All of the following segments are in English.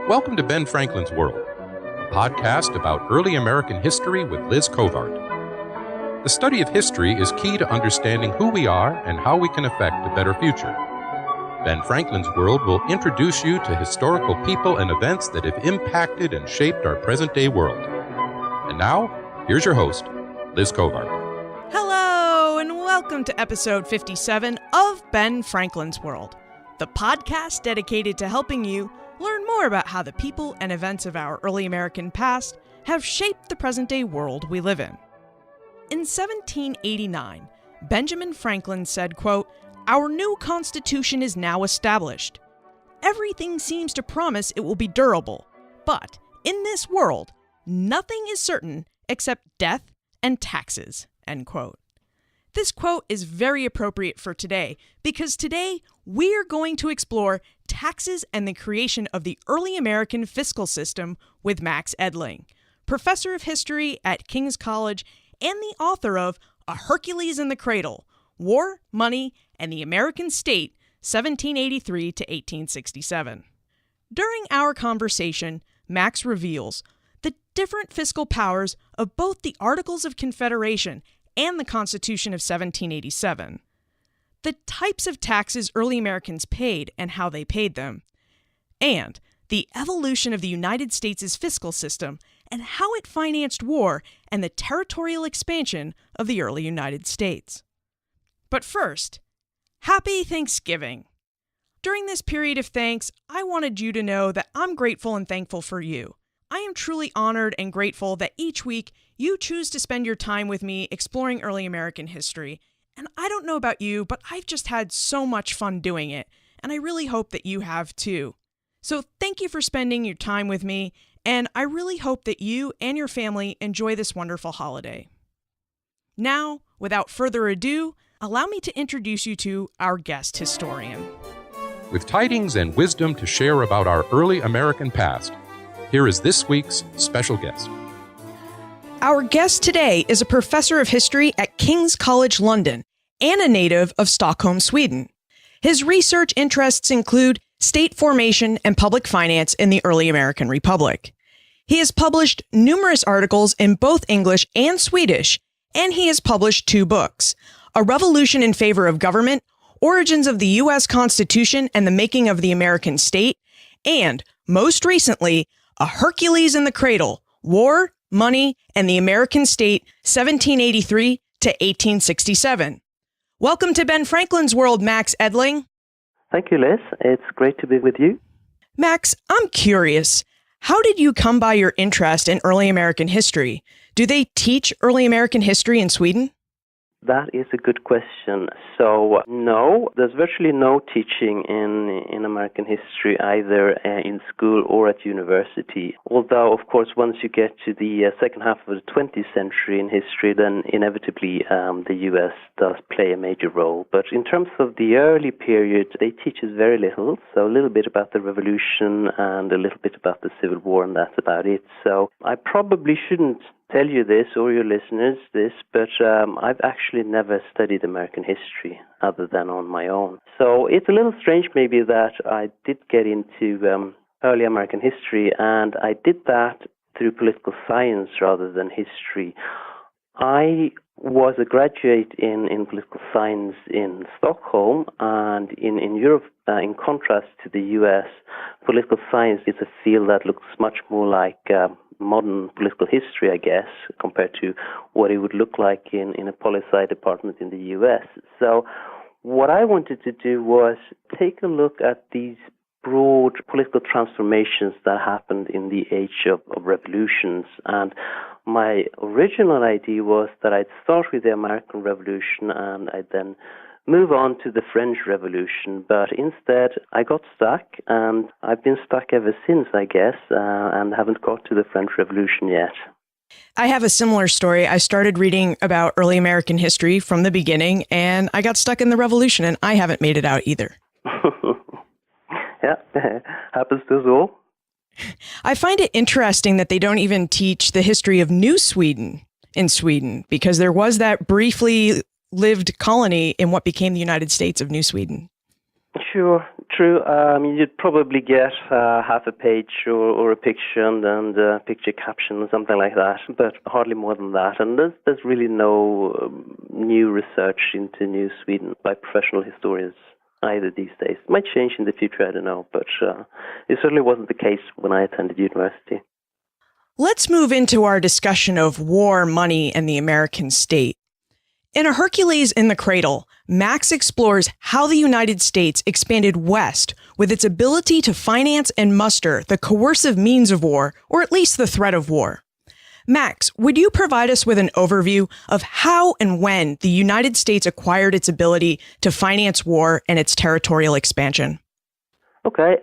Welcome to Ben Franklin's World, a podcast about early American history with Liz Covart. The study of history is key to understanding who we are and how we can affect a better future. Ben Franklin's World will introduce you to historical people and events that have impacted and shaped our present-day world. And now, here's your host, Liz Covart. Hello, and welcome to episode 57 of Ben Franklin's World, the podcast dedicated to helping you learn more about how the people and events of our early American past have shaped the present-day world we live in. In 1789, Benjamin Franklin said, quote, "Our new Constitution is now established. Everything seems to promise it will be durable, but in this world, nothing is certain except death and taxes," end quote. This quote is very appropriate for today because today we're going to explore taxes and the creation of the early American fiscal system with Max Edling, professor of history at King's College and the author of A Hercules in the Cradle, War, Money, and the American State, 1783 to 1867. During our conversation, Max reveals the different fiscal powers of both the Articles of Confederation and the Constitution of 1787, the types of taxes early Americans paid and how they paid them, and the evolution of the United States' fiscal system and how it financed war and the territorial expansion of the early United States. But first, Happy Thanksgiving! During this period of thanks, I wanted you to know that I'm grateful and thankful for you. I am truly honored and grateful that each week you choose to spend your time with me exploring early American history. And I don't know about you, but I've just had so much fun doing it, and I really hope that you have too. So thank you for spending your time with me, and I really hope that you and your family enjoy this wonderful holiday. Now, without further ado, allow me to introduce you to our guest historian. With tidings and wisdom to share about our early American past, here is this week's special guest. Our guest today is a professor of history at King's College London and a native of Stockholm, Sweden. His research interests include state formation and public finance in the early American Republic. He has published numerous articles in both English and Swedish, and he has published 2 books, A Revolution in Favor of Government, Origins of the U.S. Constitution and the Making of the American State, and, most recently, A Hercules in the Cradle, War, Money, and the American State, 1783 to 1867. Welcome to Ben Franklin's World, Max Edling. Thank you, Liz. It's great to be with you. Max, I'm curious. How did you come by your interest in early American history? Do they teach early American history in Sweden? That is a good question. So, no, there's virtually no teaching in American history either in school or at university. Although, of course, once you get to the second half of the 20th century in history, then inevitably the U.S. does play a major role. But in terms of the early period, they teach us very little. So a little bit about the Revolution and a little bit about the Civil War, and that's about it. So I probably shouldn't tell you this or your listeners this, but I've actually never studied American history other than on my own. So it's a little strange maybe that I did get into early American history, and I did that through political science rather than history. I was a graduate in political science in Stockholm, and in Europe, in contrast to the U.S., political science is a field that looks much more like modern political history, I guess, compared to what it would look like in a poli-sci department in the U.S. So what I wanted to do was take a look at these broad political transformations that happened in the age of revolutions. And my original idea was that I'd start with the American Revolution and I'd then move on to the French Revolution, but instead I got stuck, and I've been stuck ever since, I guess, and haven't got to the French Revolution yet. I have a similar story. I started reading about early American history from the beginning, and I got stuck in the Revolution, and I haven't made it out either. Yeah, happens to us all. I find it interesting that they don't even teach the history of New Sweden in Sweden, because there was that briefly lived colony in what became the United States of New Sweden. Sure, true. You'd probably get half a page or a picture and a picture caption or something like that, but hardly more than that. And there's really no new research into New Sweden by professional historians either these days. It might change in the future, I don't know, but it certainly wasn't the case when I attended university. Let's move into our discussion of war, money, and the American state. In A Hercules in the Cradle, Max explores how the United States expanded west with its ability to finance and muster the coercive means of war, or at least the threat of war. Max, would you provide us with an overview of how and when the United States acquired its ability to finance war and its territorial expansion? Okay,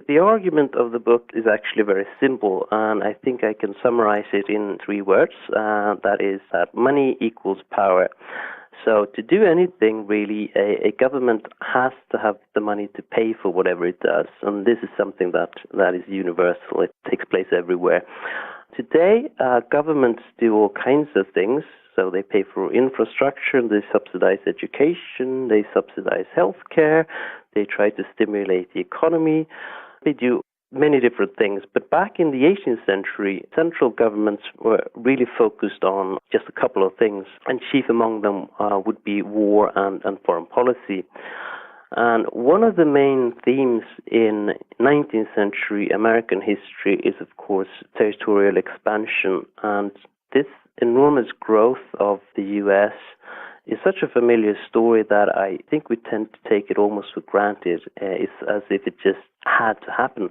the argument of the book is actually very simple, and I think I can summarize it in 3 words. That is that money equals power. So to do anything, really, a government has to have the money to pay for whatever it does, and this is something that is universal. It takes place everywhere. Today, governments do all kinds of things. So they pay for infrastructure, they subsidize education, they subsidize healthcare, they try to stimulate the economy. They do many different things. But back in the 18th century, central governments were really focused on just a couple of things, and chief among them would be war and foreign policy. And one of the main themes in 19th century American history is, of course, territorial expansion. And this enormous growth of the U.S. is such a familiar story that I think we tend to take it almost for granted. It's as if it just had to happen.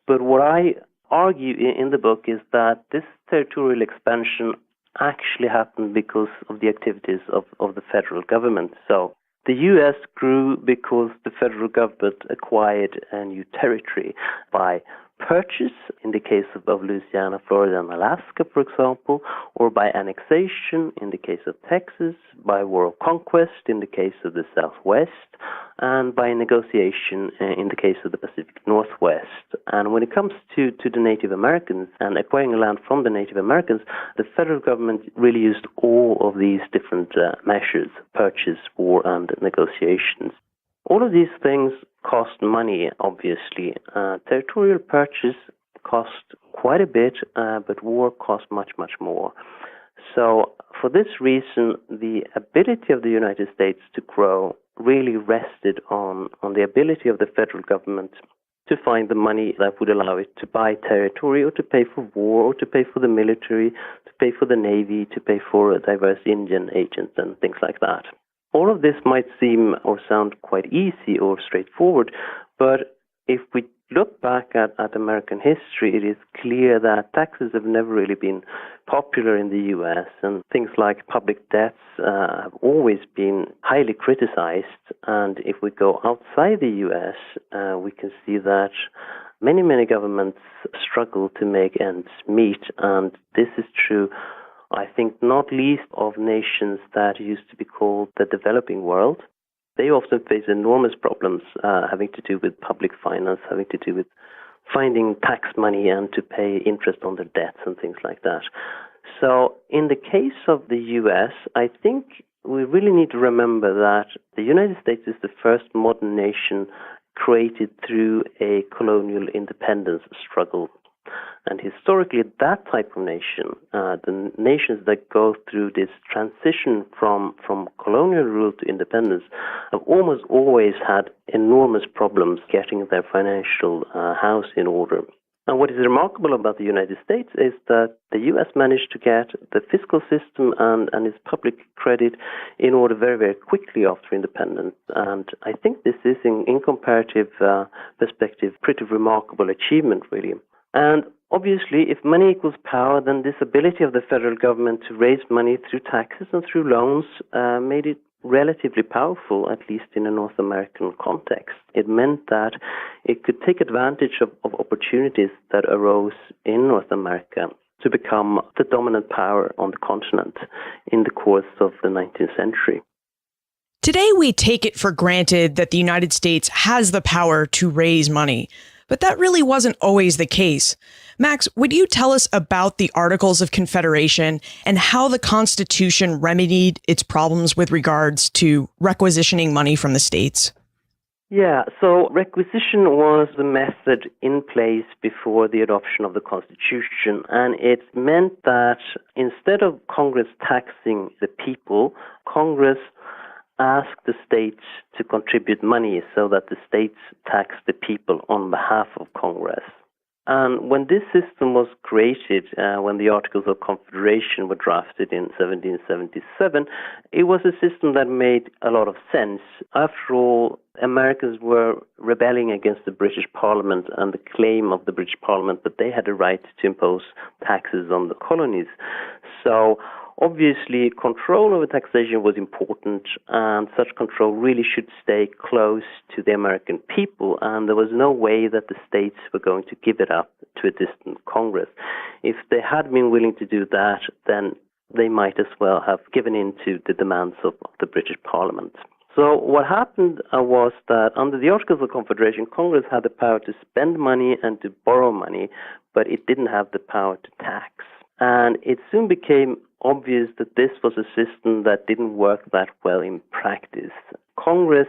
But what I argue in the book is that this territorial expansion actually happened because of the activities of the federal government. So the U.S. grew because the federal government acquired a new territory by purchase, in the case of Louisiana, Florida, and Alaska, for example, or by annexation, in the case of Texas, by war of conquest, in the case of the Southwest, and by negotiation, in the case of the Pacific Northwest. And when it comes to the Native Americans and acquiring land from the Native Americans, the federal government really used all of these different measures: purchase, war, and negotiations. All of these things cost money, obviously. Territorial purchase cost quite a bit, but war cost much, much more. So for this reason, the ability of the United States to grow really rested on the ability of the federal government to find the money that would allow it to buy territory or to pay for war or to pay for the military, to pay for the Navy, to pay for diverse Indian agents and things like that. All of this might seem or sound quite easy or straightforward, but if we look back at American history, it is clear that taxes have never really been popular in the U.S., and things like public debts have always been highly criticized. And if we go outside the U.S., we can see that many governments struggle to make ends meet, and this is true, I think, not least of nations that used to be called the developing world. They often face enormous problems having to do with public finance, having to do with finding tax money and to pay interest on their debts and things like that. So in the case of the U.S., I think we really need to remember that the United States is the first modern nation created through a colonial independence struggle. And historically, that type of nation, the nations that go through this transition from colonial rule to independence, have almost always had enormous problems getting their financial house in order. And what is remarkable about the United States is that the U.S. managed to get the fiscal system and its public credit in order very, very quickly after independence. And I think this is, in comparative perspective, pretty remarkable achievement, really. And obviously, if money equals power, then this ability of the federal government to raise money through taxes and through loans made it relatively powerful, at least in a North American context. It meant that it could take advantage of opportunities that arose in North America to become the dominant power on the continent in the course of the 19th century. Today, we take it for granted that the United States has the power to raise money. But that really wasn't always the case. Max, would you tell us about the Articles of Confederation and how the Constitution remedied its problems with regards to requisitioning money from the states? Yeah, so requisition was the method in place before the adoption of the Constitution, and it meant that instead of Congress taxing the people, Congress asked the states to contribute money so that the states taxed the people on behalf of Congress. And when this system was created, when the Articles of Confederation were drafted in 1777, it was a system that made a lot of sense. After all, Americans were rebelling against the British Parliament and the claim of the British Parliament that they had a right to impose taxes on the colonies. So obviously, control over taxation was important, and such control really should stay close to the American people, and there was no way that the states were going to give it up to a distant Congress. If they had been willing to do that, then they might as well have given in to the demands of the British Parliament. So what happened was that under the Articles of Confederation, Congress had the power to spend money and to borrow money, but it didn't have the power to tax. And it soon became obvious that this was a system that didn't work that well in practice. Congress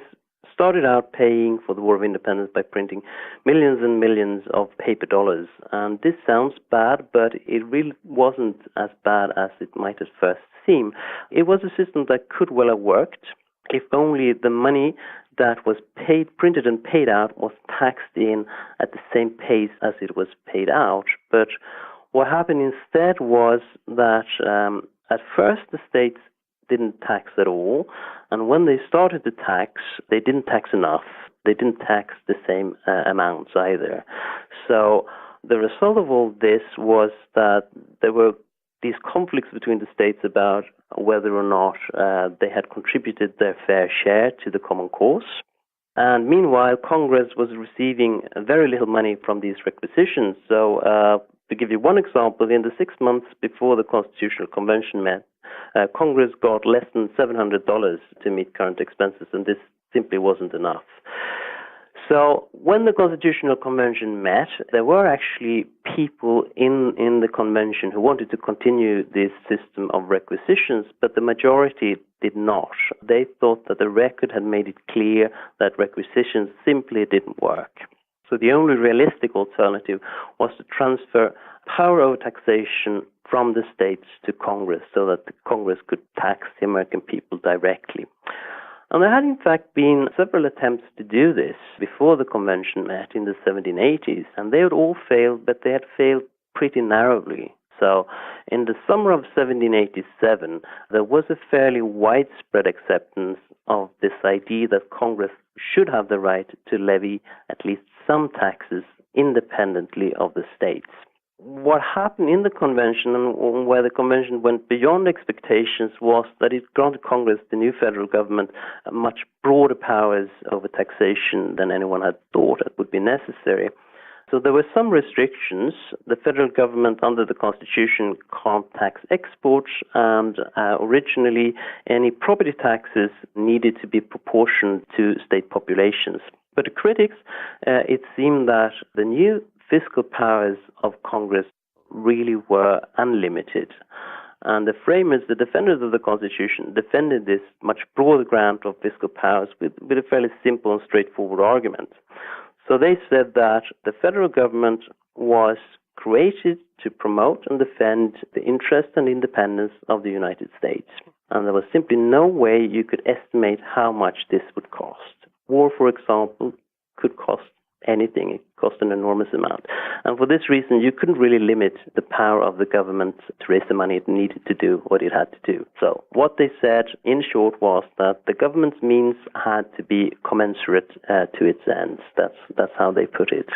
started out paying for the War of Independence by printing millions and millions of paper dollars. And this sounds bad, but it really wasn't as bad as it might at first seem. It was a system that could well have worked if only the money that was printed and paid out was taxed in at the same pace as it was paid out. But what happened instead was that at first the states didn't tax at all, and when they started to tax, they didn't tax enough. They didn't tax the same amounts either. So the result of all this was that there were these conflicts between the states about whether or not they had contributed their fair share to the common cause. And meanwhile, Congress was receiving very little money from these requisitions. So to give you one example, in the 6 months before the Constitutional Convention met, Congress got less than $700 to meet current expenses, and this simply wasn't enough. So when the Constitutional Convention met, there were actually people in the convention who wanted to continue this system of requisitions, but the majority did not. They thought that the record had made it clear that requisitions simply didn't work. So the only realistic alternative was to transfer power over taxation from the states to Congress so that the Congress could tax the American people directly. And there had in fact been several attempts to do this before the convention met in the 1780s, and they had all failed, but they had failed pretty narrowly. So in the summer of 1787, there was a fairly widespread acceptance of this idea that Congress should have the right to levy at least some taxes independently of the states. What happened in the convention, and where the convention went beyond expectations, was that it granted Congress, the new federal government, much broader powers over taxation than anyone had thought that would be necessary. So there were some restrictions. The federal government under the Constitution can't tax exports, and originally any property taxes needed to be proportioned to state populations. But to critics, it seemed that the new fiscal powers of Congress really were unlimited. And the framers, the defenders of the Constitution, defended this much broader grant of fiscal powers with a fairly simple and straightforward argument. So they said that the federal government was created to promote and defend the interest and independence of the United States. And there was simply no way you could estimate how much this would cost. War, for example, could cost anything. It cost an enormous amount. And for this reason, you couldn't really limit the power of the government to raise the money it needed to do what it had to do. So what they said, in short, was that the government's means had to be commensurate to its ends. That's how they put it.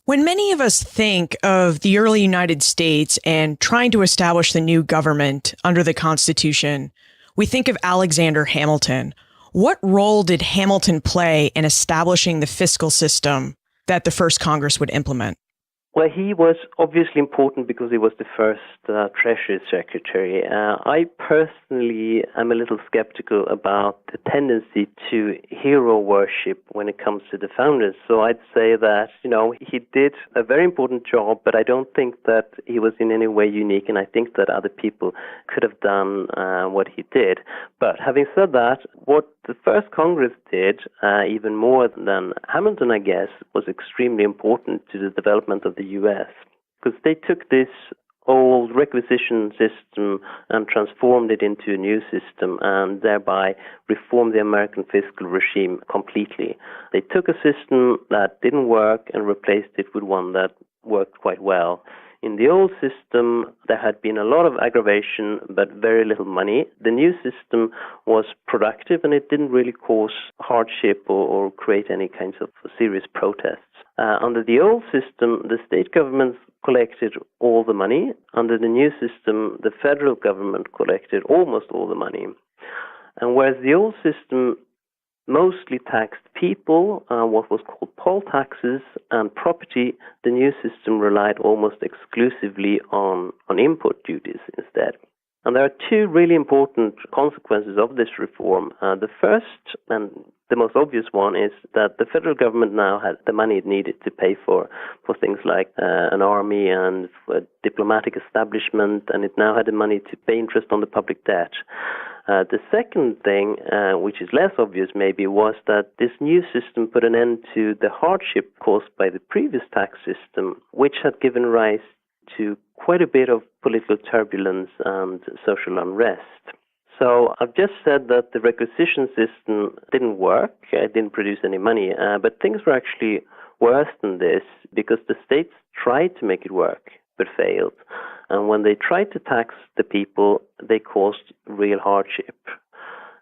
When many of us think of the early United States and trying to establish the new government under the Constitution, we think of Alexander Hamilton. What role did Hamilton play in establishing the fiscal system that the first Congress would implement? Well, he was obviously important because he was the first Treasury Secretary. I personally am a little skeptical about the tendency to hero worship when it comes to the founders. So I'd say that, he did a very important job, but I don't think that he was in any way unique, and I think that other people could have done what he did. But having said that, what the first Congress did, even more than Hamilton, I guess, was extremely important to the development of the U.S. because they took this old requisition system and transformed it into a new system and thereby reformed the American fiscal regime completely. They took a system that didn't work and replaced it with one that worked quite well. In the old system, there had been a lot of aggravation, but very little money. The new system was productive, and it didn't really cause hardship or create any kinds of serious protests. Under the old system, the state governments collected all the money. Under the new system, the federal government collected almost all the money. And whereas the old system mostly taxed people, what was called poll taxes, and property, the new system relied almost exclusively on import duties instead. And there are two really important consequences of this reform. The first, and the most obvious one, is that the federal government now had the money it needed to pay for things like an army and a diplomatic establishment, and it now had the money to pay interest on the public debt. The second thing, which is less obvious maybe, was that this new system put an end to the hardship caused by the previous tax system, which had given rise to quite a bit of political turbulence and social unrest. So I've just said that the requisition system didn't work, it didn't produce any money, but things were actually worse than this because the states tried to make it work but failed. And when they tried to tax the people, they caused real hardship.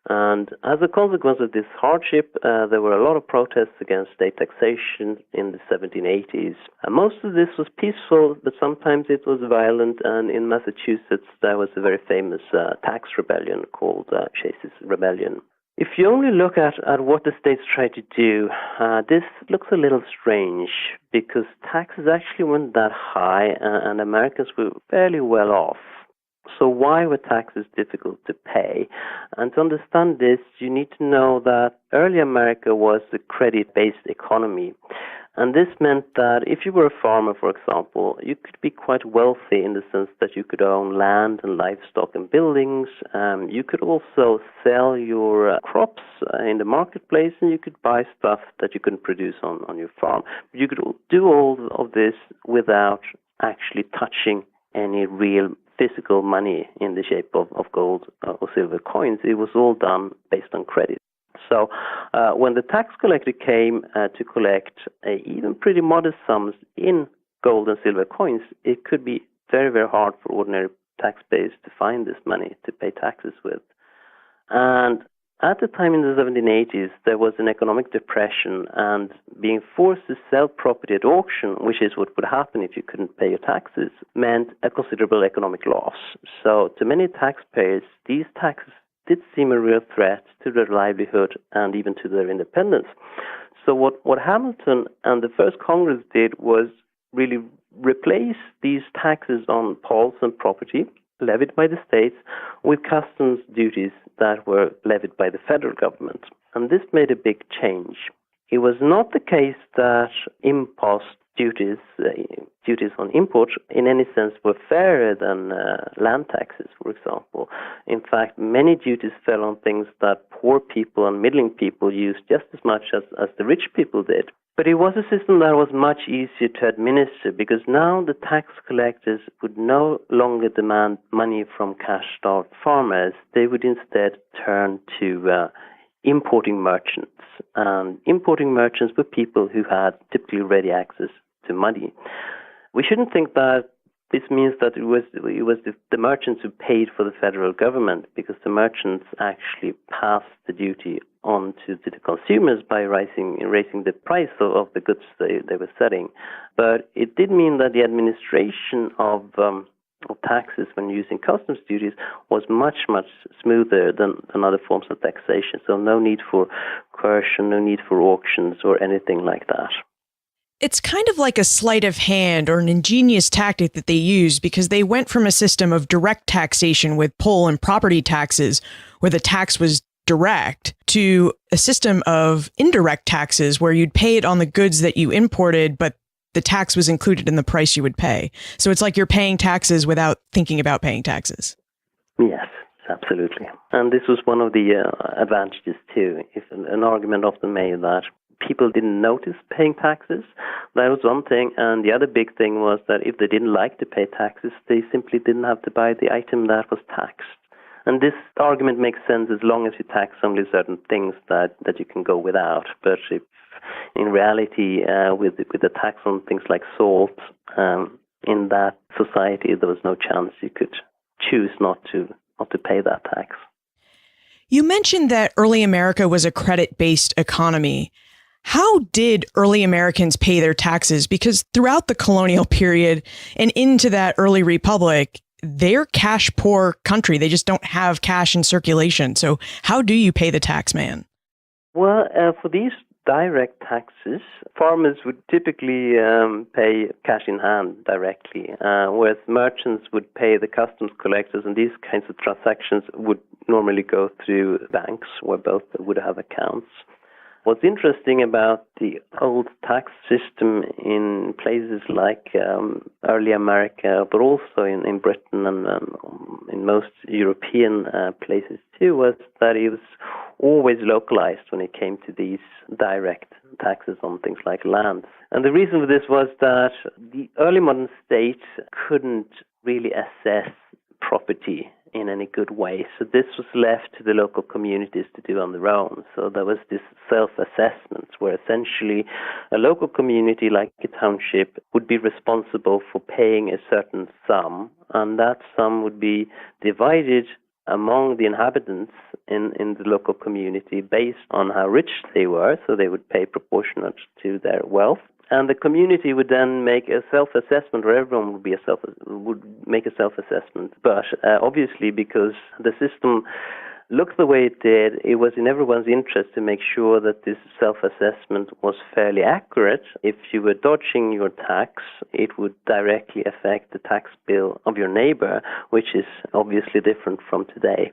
And as a consequence of this hardship, there were a lot of protests against state taxation in the 1780s. And most of this was peaceful, but sometimes it was violent. And in Massachusetts, there was a very famous tax rebellion called Chase's Rebellion. If you only look at what the states tried to do, this looks a little strange because taxes actually weren't that high and Americans were fairly well off. So why were taxes difficult to pay? And to understand this, you need to know that early America was a credit-based economy. And this meant that if you were a farmer, for example, you could be quite wealthy in the sense that you could own land and livestock and buildings. You could also sell your crops in the marketplace, and you could buy stuff that you couldn't produce on your farm. But you could do all of this without actually touching any real physical money in the shape of gold or silver coins. It was all done based on credit. So when the tax collector came to collect even pretty modest sums in gold and silver coins, it could be very, very hard for ordinary taxpayers to find this money to pay taxes with. And at the time in the 1780s, there was an economic depression, and being forced to sell property at auction, which is what would happen if you couldn't pay your taxes, meant a considerable economic loss. So to many taxpayers, these taxes did seem a real threat to their livelihood and even to their independence. So what Hamilton and the first Congress did was really replace these taxes on polls and property levied by the states with customs duties that were levied by the federal government. And this made a big change. It was not the case that impost duties on import in any sense were fairer than land taxes, for example. In fact, many duties fell on things that poor people and middling people used just as much as the rich people did. But it was a system that was much easier to administer because now the tax collectors would no longer demand money from cash-starved farmers. They would instead turn to importing merchants. And importing merchants were people who had typically ready access to money. We shouldn't think that this means that it was the merchants who paid for the federal government, because the merchants actually passed the duty on to the consumers by raising the price of the goods they were selling. But it did mean that the administration of taxes when using customs duties was much, much smoother than other forms of taxation. So no need for coercion, no need for auctions or anything like that. It's kind of like a sleight of hand or an ingenious tactic that they used, because they went from a system of direct taxation with poll and property taxes, where the tax was direct, to a system of indirect taxes where you'd pay it on the goods that you imported, but the tax was included in the price you would pay. So it's like you're paying taxes without thinking about paying taxes. Yes, absolutely. And this was one of the advantages too. If an argument often made that people didn't notice paying taxes, that was one thing. And the other big thing was that if they didn't like to pay taxes, they simply didn't have to buy the item that was taxed. And this argument makes sense as long as you tax only certain things that you can go without. But if, in reality, with the tax on things like salt, in that society, there was no chance you could choose not to pay that tax. You mentioned that early America was a credit-based economy. How did early Americans pay their taxes? Because throughout the colonial period and into that early republic, they're cash-poor country. They just don't have cash in circulation. So how do you pay the tax man? Well, for these direct taxes, farmers would typically pay cash in hand directly, whereas merchants would pay the customs collectors, and these kinds of transactions would normally go through banks where both would have accounts. What's interesting about the old tax system in places like early America, but also in Britain and in most European places too, was that it was always localized when it came to these direct taxes on things like land. And the reason for this was that the early modern state couldn't really assess property in any good way. So this was left to the local communities to do on their own. So there was this self-assessment where essentially a local community like a township would be responsible for paying a certain sum, and that sum would be divided among the inhabitants in the local community based on how rich they were, so they would pay proportionate to their wealth. And the community would then make a self-assessment, or everyone would make a self-assessment. But obviously, because the system looked the way it did, it was in everyone's interest to make sure that this self-assessment was fairly accurate. If you were dodging your tax, it would directly affect the tax bill of your neighbor, which is obviously different from today.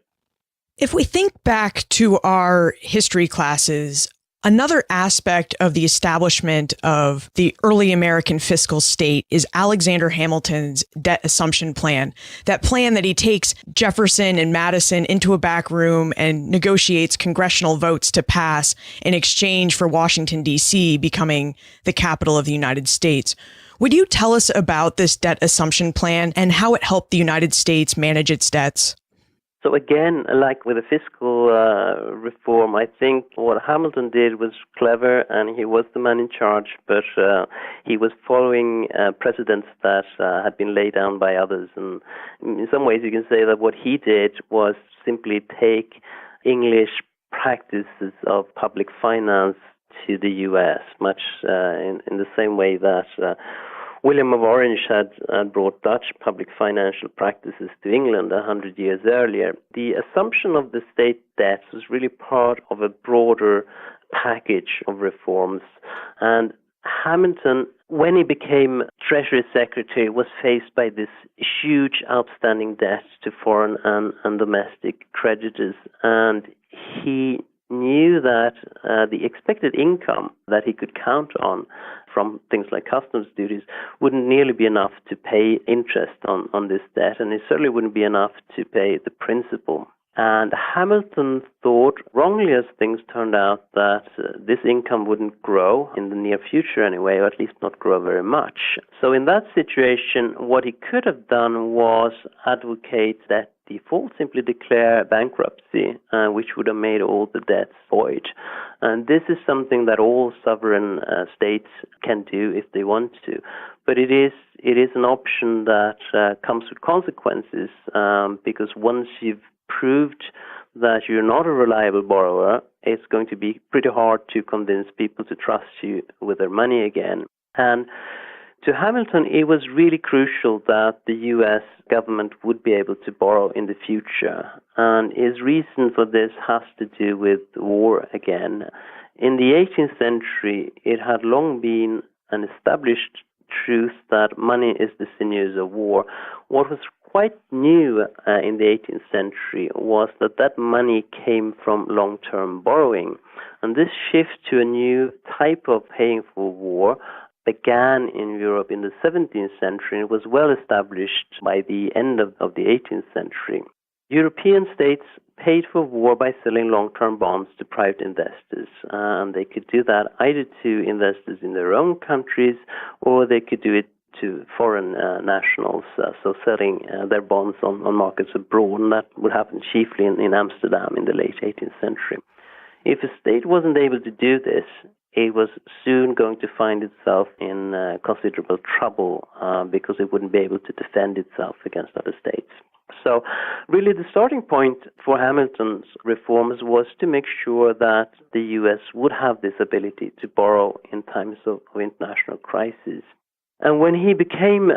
If we think back to our history classes, another aspect of the establishment of the early American fiscal state is Alexander Hamilton's debt assumption plan. That plan that he takes Jefferson and Madison into a back room and negotiates congressional votes to pass in exchange for Washington, D.C. becoming the capital of the United States. Would you tell us about this debt assumption plan and how it helped the United States manage its debts? So again, like with the fiscal reform, I think what Hamilton did was clever, and he was the man in charge, but he was following precedents that had been laid down by others. And in some ways you can say that what he did was simply take English practices of public finance to the U.S., much in the same way that William of Orange had brought Dutch public financial practices to England 100 years earlier. The assumption of the state debts was really part of a broader package of reforms. And Hamilton, when he became Treasury Secretary, was faced by this huge outstanding debt to foreign and domestic creditors. And he knew that the expected income that he could count on from things like customs duties wouldn't nearly be enough to pay interest on this debt, and it certainly wouldn't be enough to pay the principal. And Hamilton thought, wrongly as things turned out, that this income wouldn't grow in the near future anyway, or at least not grow very much. So in that situation, what he could have done was advocate that default, simply declare bankruptcy, which would have made all the debts void. And this is something that all sovereign states can do if they want to. But it is an option that comes with consequences, because once you've proved that you're not a reliable borrower, it's going to be pretty hard to convince people to trust you with their money again. And to Hamilton, it was really crucial that the U.S. government would be able to borrow in the future. And his reason for this has to do with war again. In the 18th century, it had long been an established truth that money is the sinews of war. What was quite new in the 18th century was that money came from long-term borrowing. And this shift to a new type of paying for war began in Europe in the 17th century and was well established by the end of the 18th century. European states paid for war by selling long-term bonds to private investors, and they could do that either to investors in their own countries or they could do it to foreign nationals, so selling their bonds on markets abroad, and that would happen chiefly in Amsterdam in the late 18th century. If a state wasn't able to do this, it was soon going to find itself in considerable trouble because it wouldn't be able to defend itself against other states. So really the starting point for Hamilton's reforms was to make sure that the U.S. would have this ability to borrow in times of international crisis. And when he became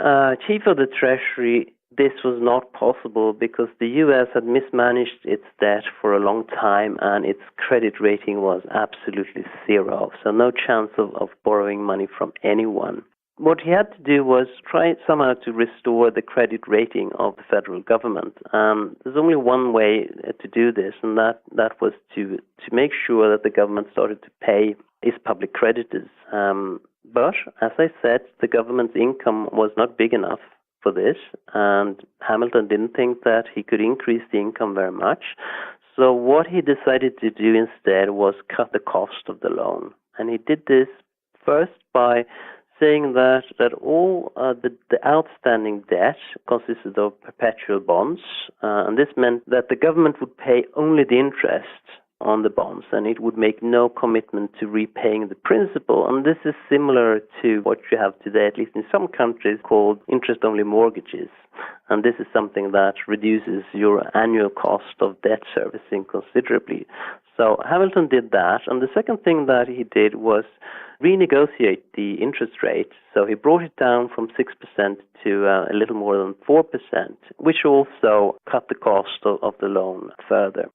chief of the Treasury, this was not possible because the U.S. had mismanaged its debt for a long time and its credit rating was absolutely zero, so no chance of borrowing money from anyone. What he had to do was try somehow to restore the credit rating of the federal government. There's only one way to do this, and that was to make sure that the government started to pay its public creditors. But, as I said, the government's income was not big enough for this, and Hamilton didn't think that he could increase the income very much. So what he decided to do instead was cut the cost of the loan. And he did this first by saying that all the outstanding debt consisted of perpetual bonds, and this meant that the government would pay only the interest on the bonds, and it would make no commitment to repaying the principal. And this is similar to what you have today, at least in some countries, called interest-only mortgages. And this is something that reduces your annual cost of debt servicing considerably. So Hamilton did that. And the second thing that he did was renegotiate the interest rate. So he brought it down from 6% to a little more than 4%, which also cut the cost of the loan further.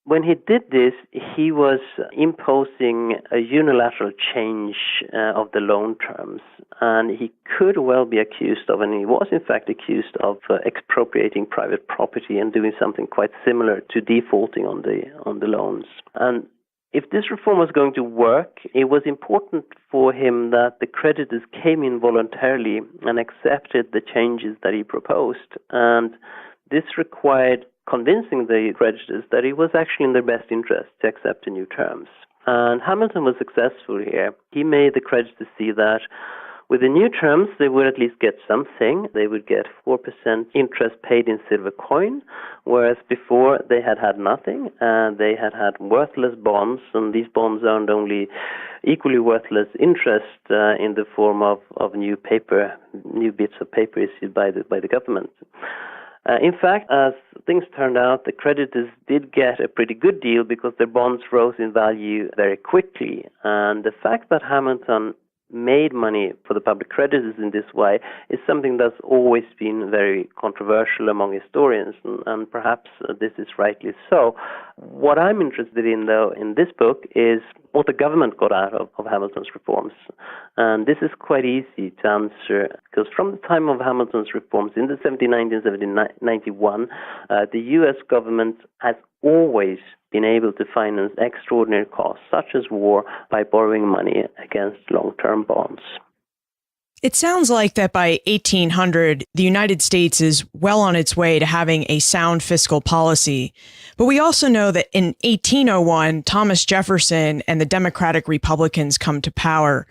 When he did this, he was imposing a unilateral change of the loan terms, and he could well be accused of, and he was in fact accused of expropriating private property and doing something quite similar to defaulting on the loans. And if this reform was going to work, it was important for him that the creditors came in voluntarily and accepted the changes that he proposed, and this required convincing the creditors that it was actually in their best interest to accept the new terms. And Hamilton was successful here. He made the creditors see that with the new terms, they would at least get something. They would get 4% interest paid in silver coin, whereas before they had nothing. They had worthless bonds, and these bonds earned only equally worthless interest in the form of new bits of paper issued by the government. In fact, as things turned out, the creditors did get a pretty good deal because their bonds rose in value very quickly. And the fact that Hamilton made money for the public creditors in this way is something that's always been very controversial among historians, and perhaps this is rightly so. What I'm interested in, though, in this book is what the government got out of Hamilton's reforms. And this is quite easy to answer, because from the time of Hamilton's reforms in the 1790s and 1791, the U.S. government has always been able to finance extraordinary costs, such as war, by borrowing money against long-term bonds. It sounds like that by 1800, the United States is well on its way to having a sound fiscal policy. But we also know that in 1801, Thomas Jefferson and the Democratic Republicans come to power.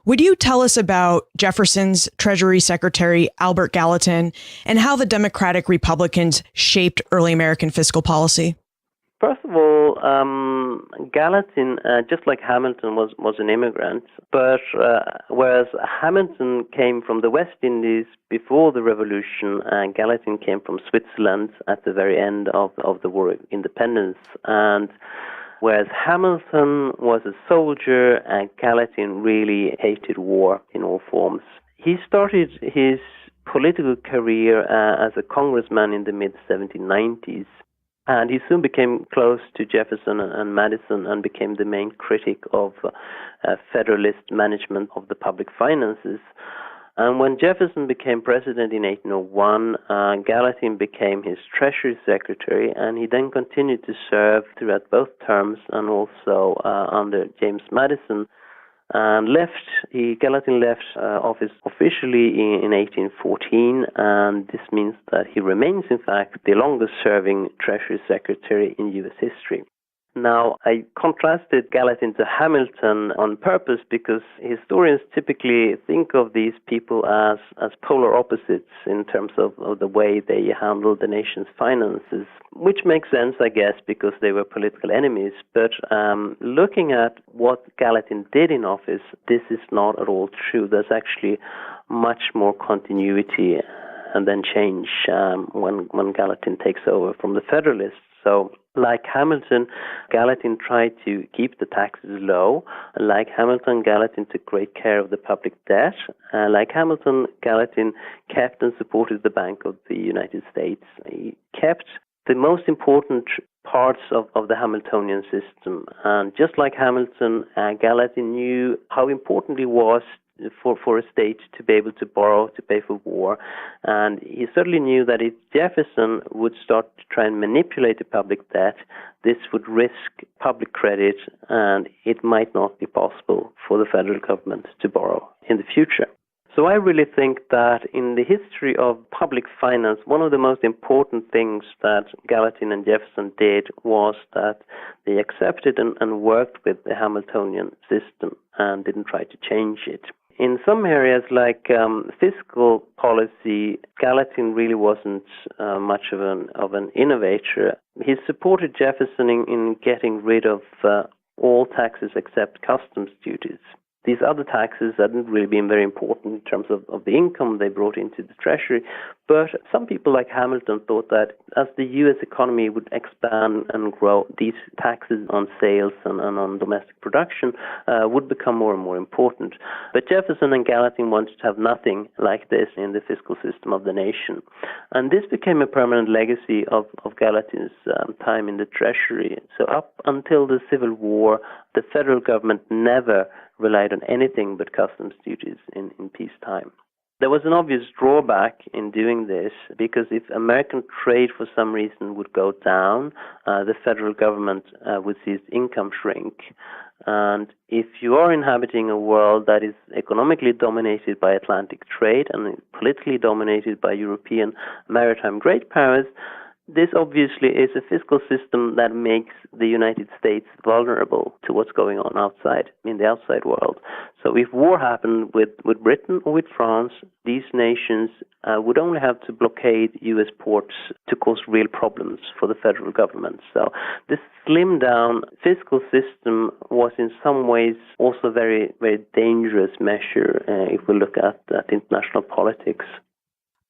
Would you tell us about Jefferson's Treasury Secretary, Albert Gallatin, and how the Democratic Republicans shaped early American fiscal policy? First of all, Gallatin, just like Hamilton, was an immigrant, but whereas Hamilton came from the West Indies before the Revolution, and Gallatin came from Switzerland at the very end of the War of Independence. And whereas Hamilton was a soldier, and Gallatin really hated war in all forms. He started his political career as a congressman in the mid-1790s. And he soon became close to Jefferson and Madison and became the main critic of Federalist management of the public finances. And when Jefferson became president in 1801, Gallatin became his Treasury Secretary, and he then continued to serve throughout both terms and also under James Madison. And Gallatin left office officially in 1814, and this means that he remains, in fact, the longest-serving Treasury Secretary in U.S. history. Now, I contrasted Gallatin to Hamilton on purpose because historians typically think of these people as polar opposites in terms of the way they handled the nation's finances, which makes sense, I guess, because they were political enemies. But looking at what Gallatin did in office, this is not at all true. There's actually much more continuity and then change when Gallatin takes over from the Federalists. So, like Hamilton, Gallatin tried to keep the taxes low. Like Hamilton, Gallatin took great care of the public debt. Like Hamilton, Gallatin kept and supported the Bank of the United States. He kept the most important parts of the Hamiltonian system. And just like Hamilton, Gallatin knew how important it was for a state to be able to borrow to pay for war. And he certainly knew that if Jefferson would start to try and manipulate the public debt, this would risk public credit, and it might not be possible for the federal government to borrow in the future. So I really think that in the history of public finance, one of the most important things that Gallatin and Jefferson did was that they accepted and worked with the Hamiltonian system and didn't try to change it. In some areas like fiscal policy, Gallatin really wasn't much of an innovator. He supported Jefferson in getting rid of all taxes except customs duties. These other taxes hadn't really been very important in terms of the income they brought into the Treasury, but some people like Hamilton thought that as the U.S. economy would expand and grow, these taxes on sales and on domestic production would become more and more important. But Jefferson and Gallatin wanted to have nothing like this in the fiscal system of the nation. And this became a permanent legacy of Gallatin's time in the Treasury. So up until the Civil War, the federal government never relied on anything but customs duties in peacetime. There was an obvious drawback in doing this because if American trade for some reason would go down, the federal government would see its income shrink. And if you are inhabiting a world that is economically dominated by Atlantic trade and politically dominated by European maritime great powers, this obviously is a fiscal system that makes the United States vulnerable to what's going on outside, in the outside world. So if war happened with Britain or with France, these nations would only have to blockade U.S. ports to cause real problems for the federal government. So this slimmed-down fiscal system was in some ways also a very, very dangerous measure if we look at international politics.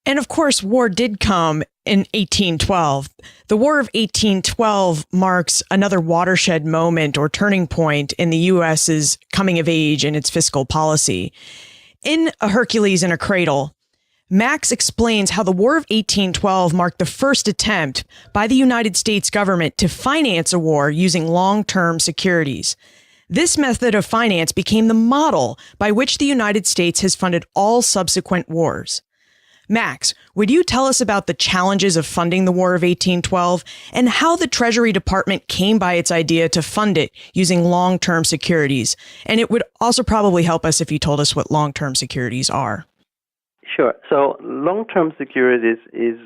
And of course, war did come in 1812. The War of 1812 marks another watershed moment or turning point in the U.S.'s coming of age in its fiscal policy. In A Hercules and a Cradle, Max explains how the War of 1812 marked the first attempt by the United States government to finance a war using long-term securities. This method of finance became the model by which the United States has funded all subsequent wars. Max, would you tell us about the challenges of funding the War of 1812 and how the Treasury Department came by its idea to fund it using long-term securities? And it would also probably help us if you told us what long-term securities are. Sure. So long-term securities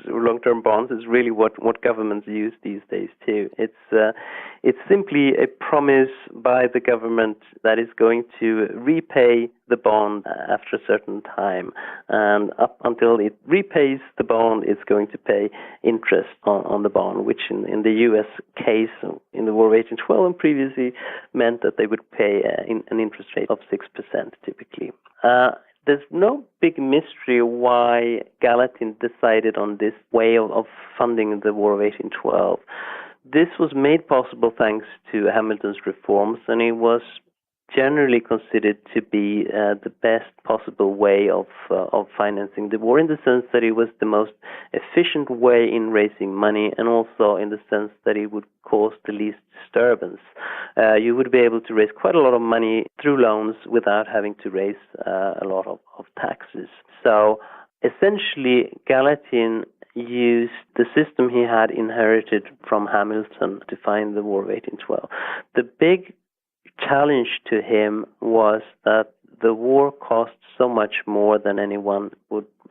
long-term bonds is really what governments use these days too. It's simply a promise by the government that is going to repay the bond after a certain time. And up until it repays the bond, it's going to pay interest on the bond, which in the U.S. case in the War of 1812 and previously meant that they would pay an interest rate of 6% typically. There's no big mystery why Gallatin decided on this way of funding the War of 1812. This was made possible thanks to Hamilton's reforms, and it was generally considered to be the best possible way of financing the war, in the sense that it was the most efficient way in raising money, and also in the sense that it would cause the least disturbance. You would be able to raise quite a lot of money through loans without having to raise a lot of taxes. So essentially, Gallatin used the system he had inherited from Hamilton to find the War of 1812. The big challenge to him was that the war cost so much more than anyone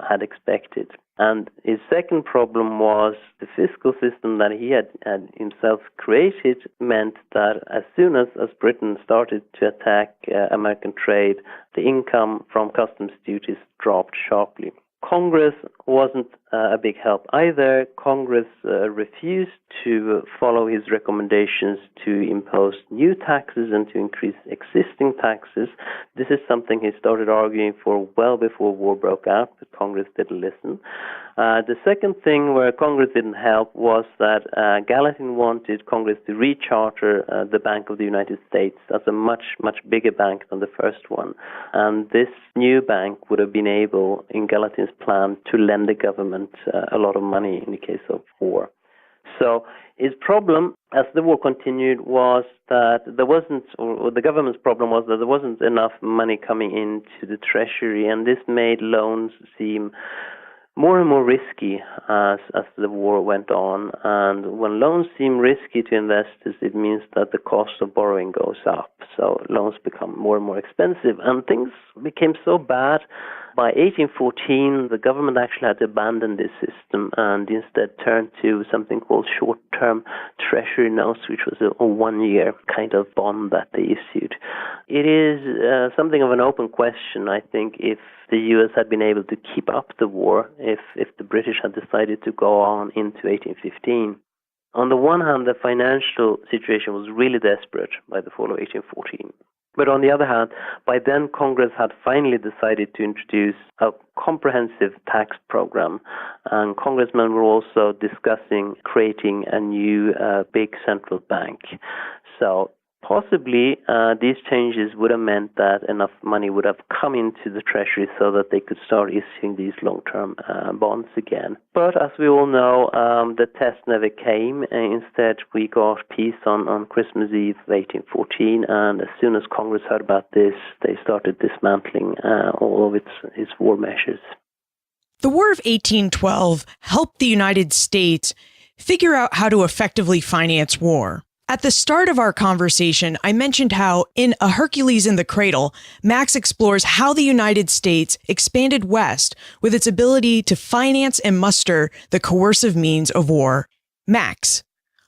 had expected. And his second problem was the fiscal system that he had himself created meant that as soon as Britain started to attack American trade, the income from customs duties dropped sharply. Congress wasn't a big help either. Congress refused to follow his recommendations to impose new taxes and to increase existing taxes. This is something he started arguing for well before war broke out, but Congress didn't listen. The second thing where Congress didn't help was that Gallatin wanted Congress to recharter the Bank of the United States as a much, much bigger bank than the first one. And this new bank would have been able, in Gallatin's plan, to lend the government a lot of money in the case of war. So his problem, as the war continued, was that there wasn't, or the government's problem was that there wasn't enough money coming into the treasury, and this made loans seem more and more risky as the war went on. And when loans seem risky to investors, it means that the cost of borrowing goes up. So loans become more and more expensive. And things became so bad. By 1814, the government actually had to abandon this system and instead turn to something called short-term treasury notes, which was a one-year kind of bond that they issued. It is something of an open question, I think, if the U.S. had been able to keep up the war, if the British had decided to go on into 1815. On the one hand, the financial situation was really desperate by the fall of 1814. But on the other hand, by then Congress had finally decided to introduce a comprehensive tax program, and congressmen were also discussing creating a new big central bank. So possibly these changes would have meant that enough money would have come into the treasury so that they could start issuing these long-term bonds again. But as we all know, the test never came. Instead, we got peace on Christmas Eve of 1814, and as soon as Congress heard about this, they started dismantling all of its war measures. The War of 1812 helped the United States figure out how to effectively finance war. At the start of our conversation, I mentioned how in A Hercules in the Cradle, Max explores how the United States expanded west with its ability to finance and muster the coercive means of war. Max,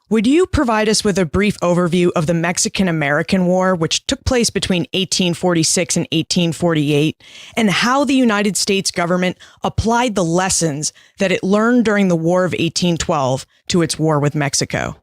would you provide us with a brief overview of the Mexican-American War, which took place between 1846 and 1848, and how the United States government applied the lessons that it learned during the War of 1812 to its war with Mexico?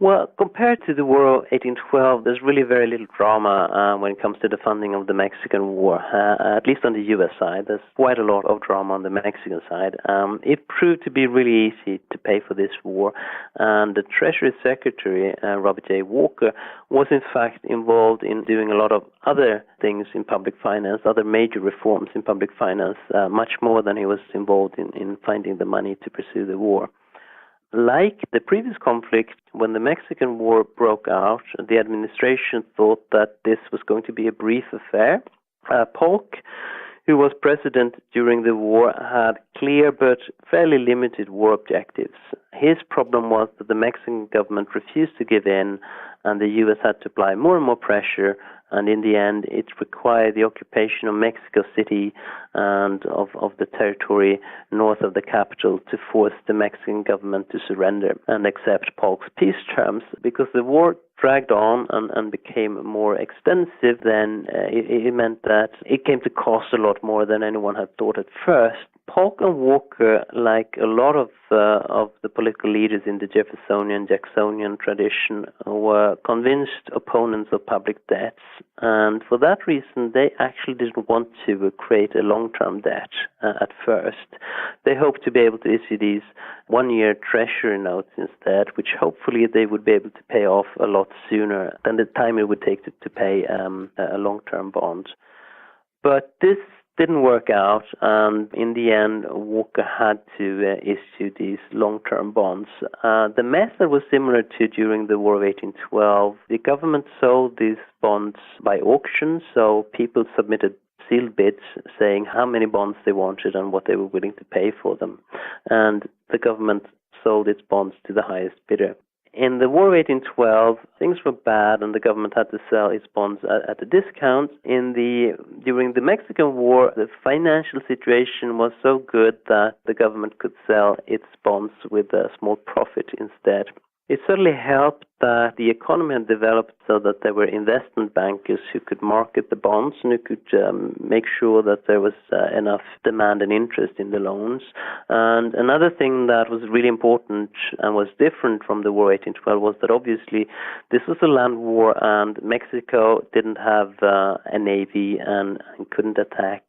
Well, compared to the War of 1812, there's really very little drama when it comes to the funding of the Mexican War, at least on the U.S. side. There's quite a lot of drama on the Mexican side. It proved to be really easy to pay for this war, and the Treasury Secretary, Robert J. Walker, was in fact involved in doing a lot of other things in public finance, other major reforms in public finance, much more than he was involved in finding the money to pursue the war. Like the previous conflict, when the Mexican War broke out, the administration thought that this was going to be a brief affair. Polk, who was president during the war, had clear but fairly limited war objectives. His problem was that the Mexican government refused to give in, and the U.S. had to apply more and more pressure, and in the end it required the occupation of Mexico City and of the territory north of the capital to force the Mexican government to surrender and accept Polk's peace terms. Because the war dragged on and became more extensive, then it meant that it came to cost a lot more than anyone had thought at first. Polk and Walker, like a lot of the political leaders in the Jeffersonian, Jacksonian tradition, were convinced opponents of public debts, and for that reason, they actually didn't want to create a long-term debt at first. They hoped to be able to issue these one-year treasury notes instead, which hopefully they would be able to pay off a lot sooner than the time it would take to pay a long-term bond. But this didn't work out, and in the end, Walker had to issue these long-term bonds. The method was similar to during the War of 1812. The government sold these bonds by auction, so people submitted sealed bids saying how many bonds they wanted and what they were willing to pay for them. And the government sold its bonds to the highest bidder. In the War of 1812, things were bad, and the government had to sell its bonds at a discount. During the Mexican War, the financial situation was so good that the government could sell its bonds with a small profit instead. It certainly helped that the economy had developed so that there were investment bankers who could market the bonds and who could make sure that there was enough demand and interest in the loans. And another thing that was really important and was different from the War of 1812 was that obviously this was a land war, and Mexico didn't have a navy and couldn't attack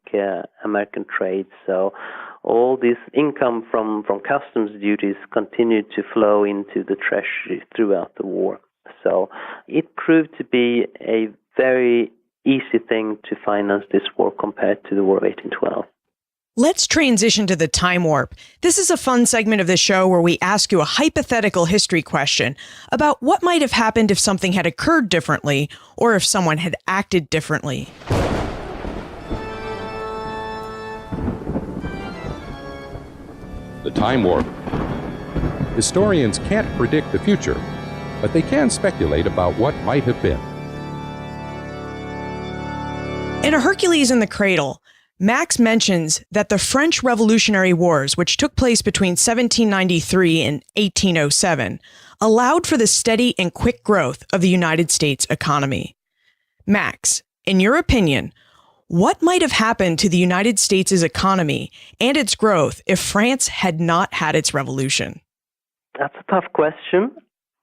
American trade. So all this income from customs duties continued to flow into the treasury throughout the war. So it proved to be a very easy thing to finance this war compared to the War of 1812. Let's transition to the time warp. This is a fun segment of the show where we ask you a hypothetical history question about what might have happened if something had occurred differently or if someone had acted differently. The time warp. Historians can't predict the future, but they can speculate about what might have been. In A Hercules in the Cradle, Max mentions that the French Revolutionary Wars, which took place between 1793 and 1807, allowed for the steady and quick growth of the United States economy. Max, in your opinion, what might have happened to the United States' economy and its growth if France had not had its revolution? That's a tough question.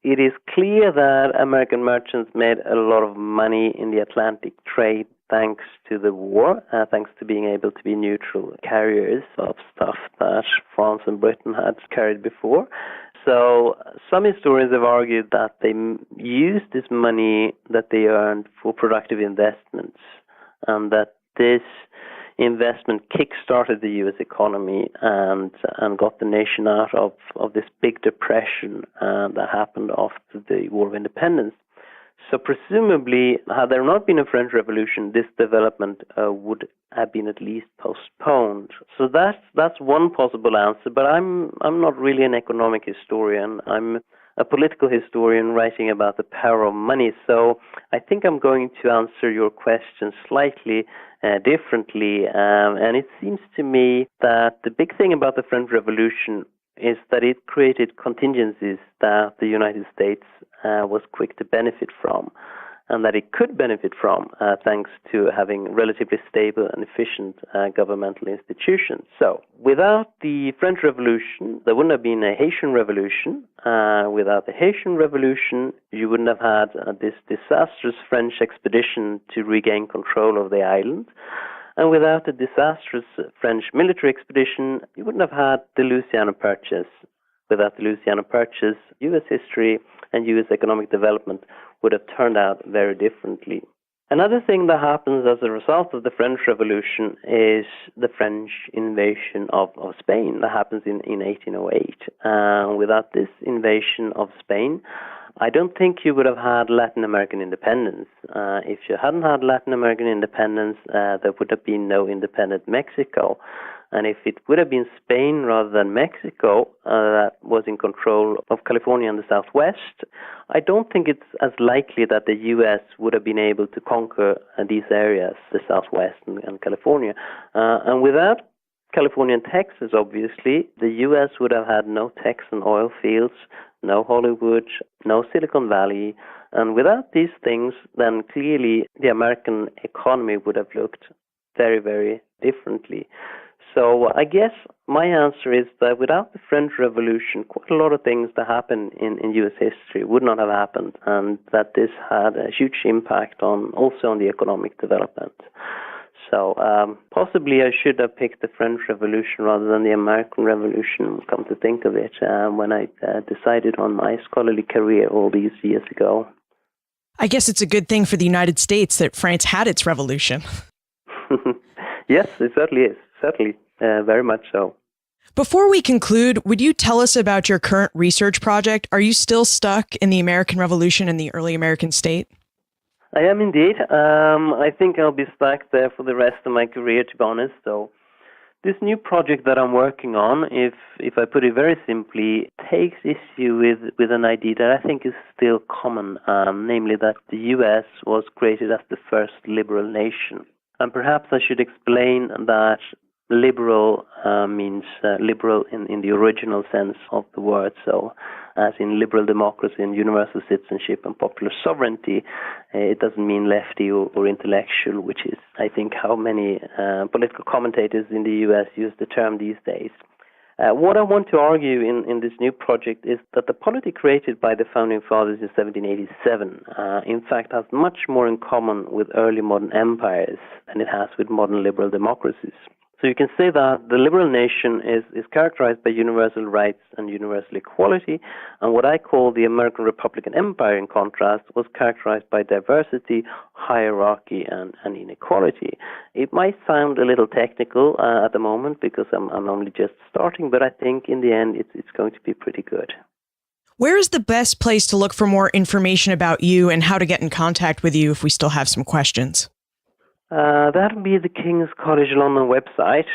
It is clear that American merchants made a lot of money in the Atlantic trade thanks to the war, thanks to being able to be neutral carriers of stuff that France and Britain had carried before. So some historians have argued that they used this money that they earned for productive investments, and that this investment kick-started the U.S. economy and got the nation out of this big depression that happened after the War of Independence. So presumably, had there not been a French Revolution, this development would have been at least postponed. So that's one possible answer, but I'm not really an economic historian. I'm a political historian writing about the power of money. So I think I'm going to answer your question slightly differently. And it seems to me that the big thing about the French Revolution is that it created contingencies that the United States was quick to benefit from, and that it could benefit from thanks to having relatively stable and efficient governmental institutions. So without the French Revolution, there wouldn't have been a Haitian Revolution. Without the Haitian Revolution, you wouldn't have had this disastrous French expedition to regain control of the island. And without the disastrous French military expedition, you wouldn't have had the Louisiana Purchase. Without the Louisiana Purchase, U.S. history and U.S. economic development would have turned out very differently. Another thing that happens as a result of the French Revolution is the French invasion of Spain that happens in 1808. Without this invasion of Spain, I don't think you would have had Latin American independence. If you hadn't had Latin American independence, there would have been no independent Mexico. And if it would have been Spain rather than Mexico that was in control of California and the Southwest, I don't think it's as likely that the U.S. would have been able to conquer these areas, the Southwest and California. And without California and Texas, obviously, the U.S. would have had no Texan oil fields, no Hollywood, no Silicon Valley. And without these things, then clearly the American economy would have looked very, very differently. So I guess my answer is that without the French Revolution, quite a lot of things that happened in U.S. history would not have happened, and that this had a huge impact also on the economic development. So possibly I should have picked the French Revolution rather than the American Revolution, come to think of it, when I decided on my scholarly career all these years ago. I guess it's a good thing for the United States that France had its revolution. Yes, it certainly is. Certainly, very much so. Before we conclude, would you tell us about your current research project? Are you still stuck in the American Revolution and the early American state? I am indeed. I think I'll be stuck there for the rest of my career, to be honest. So this new project that I'm working on, if I put it very simply, takes issue with an idea that I think is still common, namely that the U.S. was created as the first liberal nation. And perhaps I should explain that liberal means liberal in the original sense of the word, so as in liberal democracy and universal citizenship and popular sovereignty. It doesn't mean lefty or intellectual, which is, I think, how many political commentators in the U.S. use the term these days. What I want to argue in this new project is that the polity created by the Founding Fathers in 1787, in fact, has much more in common with early modern empires than it has with modern liberal democracies. So you can say that the liberal nation is characterized by universal rights and universal equality, and what I call the American Republican Empire, in contrast, was characterized by diversity, hierarchy, and inequality. It might sound a little technical at the moment because I'm only just starting, but I think in the end it's going to be pretty good. Where is the best place to look for more information about you and how to get in contact with you if we still have some questions? That would be the King's College London website,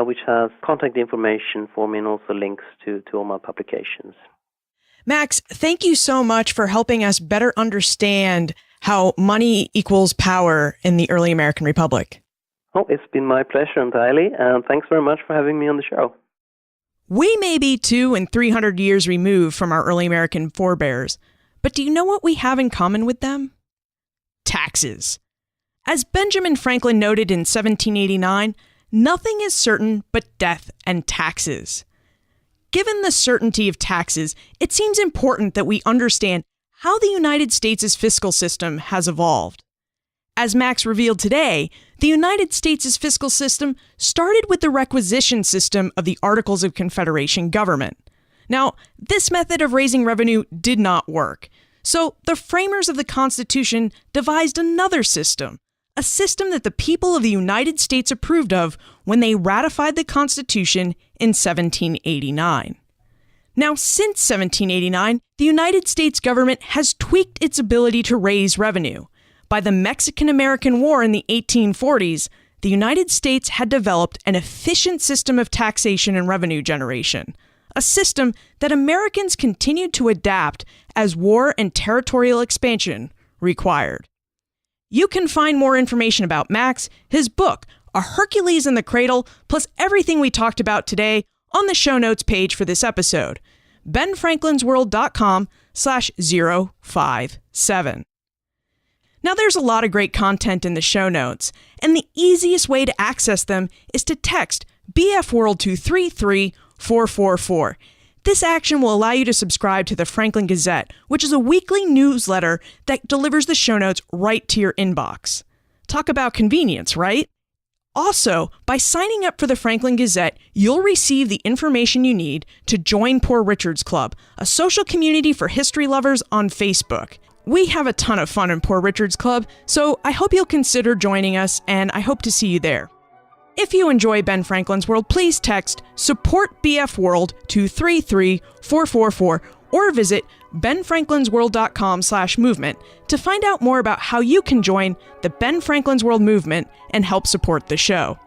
which has contact information for me and also links to all my publications. Max, thank you so much for helping us better understand how money equals power in the early American Republic. Oh, it's been my pleasure entirely, and thanks very much for having me on the show. We may be 200 and 300 years removed from our early American forebears, but do you know what we have in common with them? Taxes. As Benjamin Franklin noted in 1789, nothing is certain but death and taxes. Given the certainty of taxes, it seems important that we understand how the United States' fiscal system has evolved. As Max revealed today, the United States' fiscal system started with the requisition system of the Articles of Confederation government. Now, this method of raising revenue did not work, so the framers of the Constitution devised another system, a system that the people of the United States approved of when they ratified the Constitution in 1789. Now, since 1789, the United States government has tweaked its ability to raise revenue. By the Mexican-American War in the 1840s, the United States had developed an efficient system of taxation and revenue generation, a system that Americans continued to adapt as war and territorial expansion required. You can find more information about Max, his book, A Hercules in the Cradle, plus everything we talked about today on the show notes page for this episode, benfranklinsworld.com/057. Now, there's a lot of great content in the show notes, and the easiest way to access them is to text BF World to 33444. This action will allow you to subscribe to the Franklin Gazette, which is a weekly newsletter that delivers the show notes right to your inbox. Talk about convenience, right? Also, by signing up for the Franklin Gazette, you'll receive the information you need to join Poor Richard's Club, a social community for history lovers on Facebook. We have a ton of fun in Poor Richard's Club, so I hope you'll consider joining us, and I hope to see you there. If you enjoy Ben Franklin's World, please text Support BF World to 33444 or visit benfranklinsworld.com/movement to find out more about how you can join the Ben Franklin's World movement and help support the show.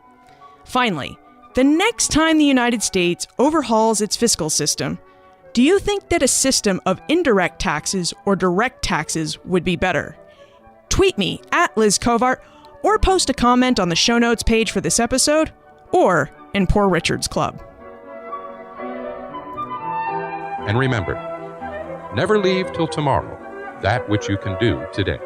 Finally, the next time the United States overhauls its fiscal system, do you think that a system of indirect taxes or direct taxes would be better? Tweet me at Liz Covart, or post a comment on the show notes page for this episode, or in Poor Richard's Club. And remember, never leave till tomorrow that which you can do today.